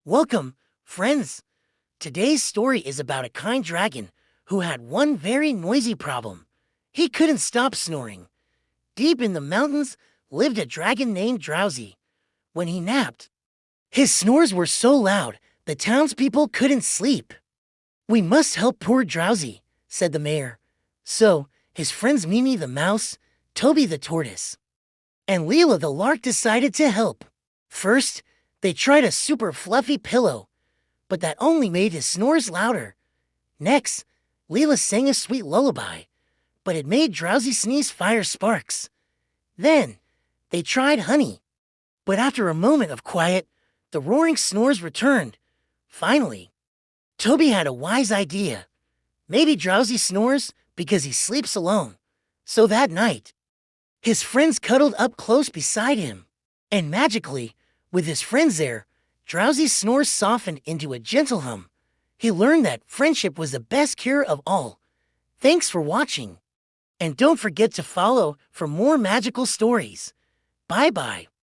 Welcome, friends. Today's story is about a kind dragon who had one very noisy problem. He couldn't stop snoring. Deep in the mountains lived a dragon named Drowsy. When he napped, his snores were so loud the townspeople couldn't sleep. "We must help poor Drowsy," said the mayor. So his friends Mimi the mouse, Toby the tortoise, and Leela the lark decided to help. First, they tried a super fluffy pillow, but that only made his snores louder. Next, Leela sang a sweet lullaby, but it made Drowsy sneeze fire sparks. Then, they tried honey, but after a moment of quiet, the roaring snores returned. Finally, Toby had a wise idea. Maybe Drowsy snores because he sleeps alone. So that night, his friends cuddled up close beside him, and magically, with his friends there, Drowsy's snores softened into a gentle hum. He learned that friendship was the best cure of all. Thanks for watching. And don't forget to follow for more magical stories. Bye-bye.